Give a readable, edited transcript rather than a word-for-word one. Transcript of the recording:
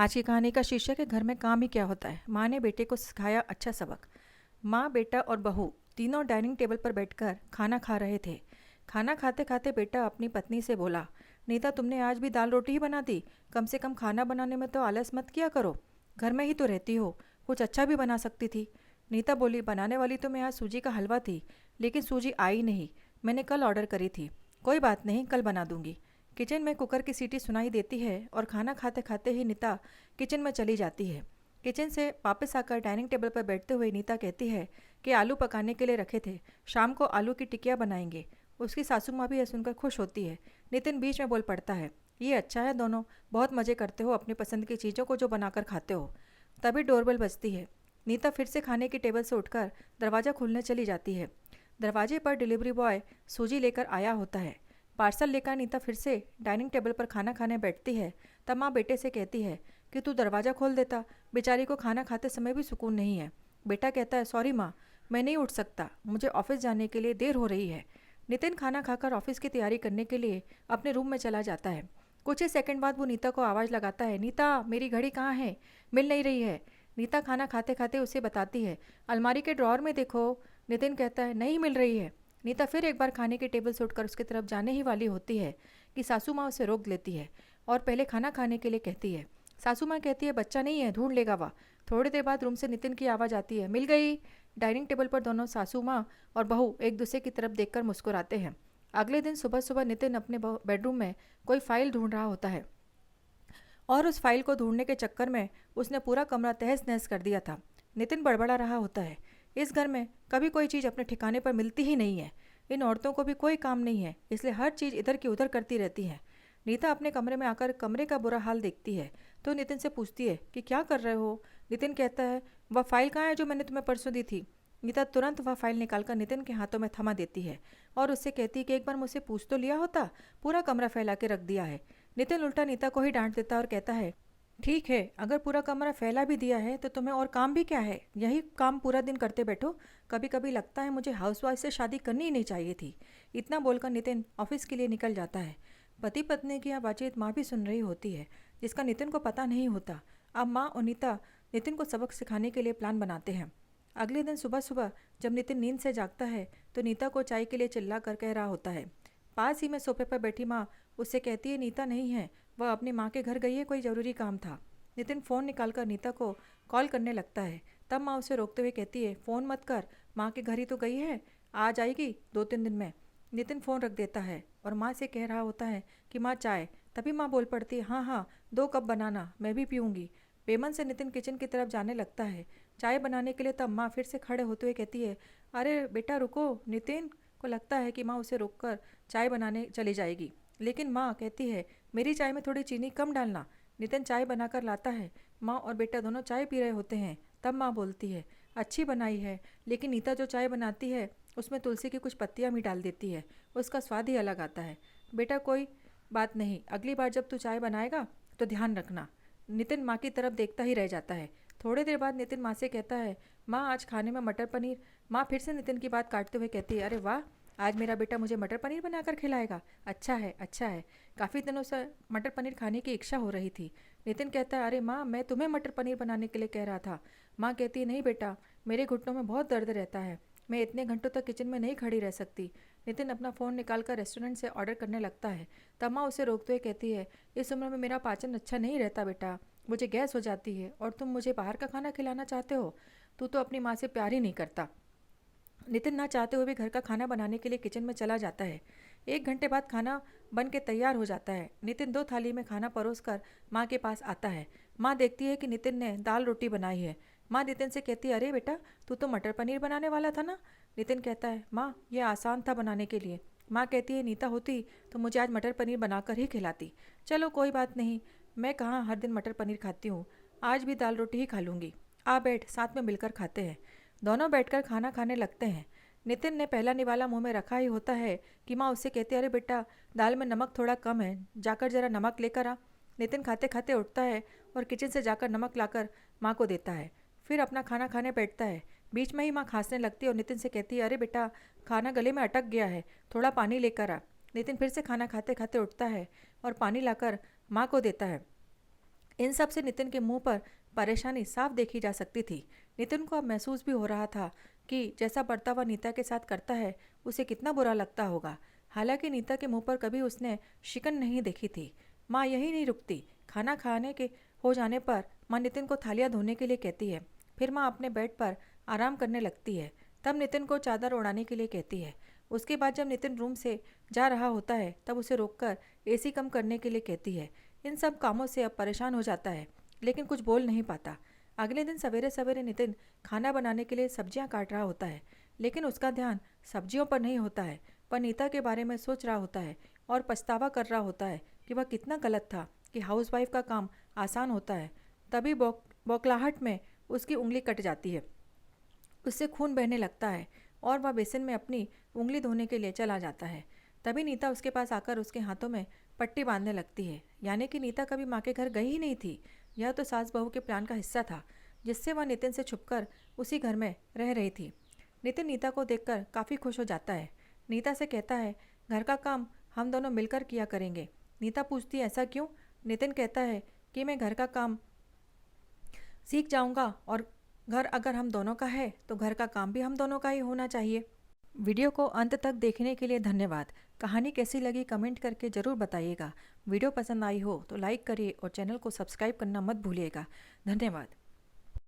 आज की कहानी का शीर्षक है घर में काम ही क्या होता है। माँ ने बेटे को सिखाया अच्छा सबक। माँ, बेटा और बहू तीनों डाइनिंग टेबल पर बैठकर खाना खा रहे थे। खाना खाते खाते बेटा अपनी पत्नी से बोला, नीता तुमने आज भी दाल रोटी ही बना दी। कम से कम खाना बनाने में तो आलस मत किया करो। घर में ही तो रहती हो, कुछ अच्छा भी बना सकती थी। नीता बोली, बनाने वाली तो मैं आज सूजी का हलवा थी, लेकिन सूजी आई नहीं। मैंने कल ऑर्डर करी थी। कोई बात नहीं, कल बना दूंगी। किचन में कुकर की सीटी सुनाई देती है और खाना खाते खाते ही नीता किचन में चली जाती है। किचन से वापस आकर डाइनिंग टेबल पर बैठते हुए नीता कहती है कि आलू पकाने के लिए रखे थे, शाम को आलू की टिकिया बनाएंगे। उसकी सासू माँ भी यह सुनकर खुश होती है। नितिन बीच में बोल पड़ता है, ये अच्छा है, दोनों बहुत मज़े करते हो अपनी पसंद की चीज़ों को जो बनाकर खाते हो। तभी डोरबेल बजती है। नीता फिर से खाने की टेबल से उठकर दरवाज़ा खोलने चली जाती है। दरवाजे पर डिलीवरी बॉय सूजी लेकर आया होता है। पार्सल लेकर नीता फिर से डाइनिंग टेबल पर खाना खाने बैठती है। तब माँ बेटे से कहती है कि तू दरवाज़ा खोल देता, बेचारी को खाना खाते समय भी सुकून नहीं है। बेटा कहता है, सॉरी माँ, मैं नहीं उठ सकता, मुझे ऑफिस जाने के लिए देर हो रही है। नितिन खाना खाकर ऑफिस की तैयारी करने के लिए अपने रूम में चला जाता है। कुछ ही सेकंड बाद वो नीता को आवाज़ लगाता है, नीता मेरी घड़ी कहाँ है, मिल नहीं रही है। नीता खाना खाते खाते उसे बताती है, अलमारी के ड्रॉर में देखो। नितिन कहता है, नहीं मिल रही है। नीता फिर एक बार खाने के टेबल से उठकर उसकी तरफ जाने ही वाली होती है कि सासू माँ उसे रोक लेती है और पहले खाना खाने के लिए कहती है। सासू माँ कहती है, बच्चा नहीं है, ढूंढ लेगा वह। थोड़ी देर बाद रूम से नितिन की आवाज़ आती है, मिल गई। डाइनिंग टेबल पर दोनों सासू माँ और बहू एक दूसरे की तरफ देखकर मुस्कुराते हैं। अगले दिन सुबह सुबह नितिन अपने बेडरूम में कोई फाइल ढूंढ रहा होता है और उस फाइल को ढूंढने के चक्कर में उसने पूरा कमरा तहस नहस कर दिया था। नितिन बड़बड़ा रहा होता है, इस घर में कभी कोई चीज़ अपने ठिकाने पर मिलती ही नहीं है। इन औरतों को भी कोई काम नहीं है, इसलिए हर चीज़ इधर की उधर करती रहती है। नीता अपने कमरे में आकर कमरे का बुरा हाल देखती है तो नितिन से पूछती है कि क्या कर रहे हो। नितिन कहता है, वह फाइल कहाँ है जो मैंने तुम्हें परसों दी थी। नीता तुरंत वह फाइल निकालकर नितिन के हाथों में थमा देती है और उससे कहती है कि एक बार मुझसे पूछ तो लिया होता, पूरा कमरा फैला के रख दिया है। नितिन उल्टा नीता को ही डांट देता है और कहता है, ठीक है, अगर पूरा कमरा फैला भी दिया है तो तुम्हें और काम भी क्या है, यही काम पूरा दिन करते बैठो। कभी कभी लगता है मुझे हाउसवाइफ से शादी करनी ही नहीं चाहिए थी। इतना बोलकर नितिन ऑफिस के लिए निकल जाता है। पति पत्नी की यह बातचीत माँ भी सुन रही होती है, जिसका नितिन को पता नहीं होता। अब माँ और नीता नितिन को सबक सिखाने के लिए प्लान बनाते हैं। अगले दिन सुबह सुबह जब नितिन नींद से जागता है तो नीता को चाय के लिए चिल्ला कर कह रहा होता है। पास ही में सोफे पर बैठी माँ उससे कहती है, नीता नहीं है, वह अपनी माँ के घर गई है, कोई ज़रूरी काम था। नितिन फ़ोन निकालकर नीता को कॉल करने लगता है। तब माँ उसे रोकते हुए कहती है, फ़ोन मत कर, माँ के घर ही तो गई है, आ जाएगी 2-3 दिन में। नितिन फ़ोन रख देता है और माँ से कह रहा होता है कि माँ चाय। तभी माँ बोल पड़ती है, हाँ हाँ, 2 कप बनाना, मैं भी पीऊँगी। पेमन से नितिन किचन की तरफ जाने लगता है चाय बनाने के लिए। तब माँ फिर से खड़े होते हुए कहती है, अरे बेटा रुको। नितिन को लगता है कि माँ उसे रोककर चाय बनाने चली जाएगी, लेकिन माँ कहती है, मेरी चाय में थोड़ी चीनी कम डालना। नितिन चाय बनाकर लाता है। माँ और बेटा दोनों चाय पी रहे होते हैं। तब माँ बोलती है, अच्छी बनाई है, लेकिन नीता जो चाय बनाती है उसमें तुलसी की कुछ पत्तियाँ भी डाल देती है, उसका स्वाद ही अलग आता है। बेटा कोई बात नहीं, अगली बार जब तू चाय बनाएगा तो ध्यान रखना। नितिन माँ की तरफ देखता ही रह जाता है। थोड़ी देर बाद नितिन माँ से कहता है, माँ आज खाने में मटर पनीर। माँ फिर से नितिन की बात काटते हुए कहती है, अरे वाह, आज मेरा बेटा मुझे मटर पनीर बनाकर खिलाएगा। अच्छा है, अच्छा है, काफ़ी दिनों से मटर पनीर खाने की इच्छा हो रही थी। नितिन कहता है, अरे माँ, मैं तुम्हें मटर पनीर बनाने के लिए कह रहा था। माँ कहती है, नहीं बेटा, मेरे घुटनों में बहुत दर्द रहता है, मैं इतने घंटों तक किचन में नहीं खड़ी रह सकती। नितिन अपना फ़ोन निकालकर रेस्टोरेंट से ऑर्डर करने लगता है। तब माँ उसे रोकते हुए कहती है, इस उम्र में मेरा पाचन अच्छा नहीं रहता बेटा, मुझे गैस हो जाती है और तुम मुझे बाहर का खाना खिलाना चाहते हो। तू तो अपनी माँ से प्यार ही नहीं करता। नितिन ना चाहते हुए भी घर का खाना बनाने के लिए किचन में चला जाता है। 1 घंटे बाद खाना बन के तैयार हो जाता है। नितिन 2 थाली में खाना परोस कर माँ के पास आता है। माँ देखती है कि नितिन ने दाल रोटी बनाई है। माँ नितिन से कहती है, अरे बेटा, तू तो मटर पनीर बनाने वाला था ना। नितिन कहता है, माँ ये आसान था बनाने के लिए। माँ कहती है, नीता होती तो मुझे आज मटर पनीर बनाकर ही खिलाती। चलो कोई बात नहीं, मैं कहाँ हर दिन मटर पनीर खाती हूँ, आज भी दाल रोटी ही खा लूँगी। आ बैठ, साथ में मिलकर खाते हैं। दोनों बैठकर खाना खाने लगते हैं। नितिन ने पहला निवाला मुंह में रखा ही होता है कि माँ उससे कहती है, अरे बेटा, दाल में नमक थोड़ा कम है, जाकर जरा नमक लेकर आ। नितिन खाते खाते उठता है और किचन से जाकर नमक लाकर माँ को देता है। फिर अपना खाना खाने बैठता है। बीच में ही माँ खांसने लगती है और नितिन से कहती है, अरे बेटा, खाना गले में अटक गया है, थोड़ा पानी लेकर आ। नितिन फिर से खाना खाते खाते उठता है और पानी लाकर माँ को देता है। इन सब से नितिन के मुंह पर परेशानी साफ देखी जा सकती थी। नितिन को अब महसूस भी हो रहा था कि जैसा बर्ताव वह नीता के साथ करता है उसे कितना बुरा लगता होगा। हालांकि नीता के मुंह पर कभी उसने शिकन नहीं देखी थी। माँ यही नहीं रुकती। खाना खाने के हो जाने पर माँ नितिन को थालियाँ धोने के लिए कहती है। फिर माँ अपने बेड पर आराम करने लगती है। तब नितिन को चादर ओढ़ाने के लिए कहती है। उसके बाद जब नितिन रूम से जा रहा होता है तब उसे रोककर एसी कम करने के लिए कहती है। इन सब कामों से अब परेशान हो जाता है लेकिन कुछ बोल नहीं पाता। अगले दिन सवेरे सवेरे नितिन खाना बनाने के लिए सब्जियां काट रहा होता है लेकिन उसका ध्यान सब्जियों पर नहीं होता है पर नीता के बारे में सोच रहा होता है और पछतावा कर रहा होता है कि वह कितना गलत था कि हाउसवाइफ का काम आसान होता है। तभी बौखलाहट में उसकी उंगली कट जाती है। उससे खून बहने लगता है और वह बेसिन में अपनी उंगली धोने के लिए चला जाता है। तभी नीता उसके पास आकर उसके हाथों में पट्टी बांधने लगती है। यानी कि नीता कभी माँ के घर गई ही नहीं थी। यह तो सास बहू के प्लान का हिस्सा था जिससे वह नितिन से छुपकर उसी घर में रह रही थी। नितिन नीता को देखकर काफ़ी खुश हो जाता है। नीता से कहता है घर का काम हम दोनों मिलकर किया करेंगे। नीता पूछती है ऐसा क्यों? नितिन कहता है कि मैं घर का काम सीख जाऊंगा और घर अगर हम दोनों का है तो घर का काम भी हम दोनों का ही होना चाहिए। वीडियो को अंत तक देखने के लिए धन्यवाद। कहानी कैसी लगी कमेंट करके ज़रूर बताइएगा। वीडियो पसंद आई हो तो लाइक करिए और चैनल को सब्सक्राइब करना मत भूलिएगा। धन्यवाद।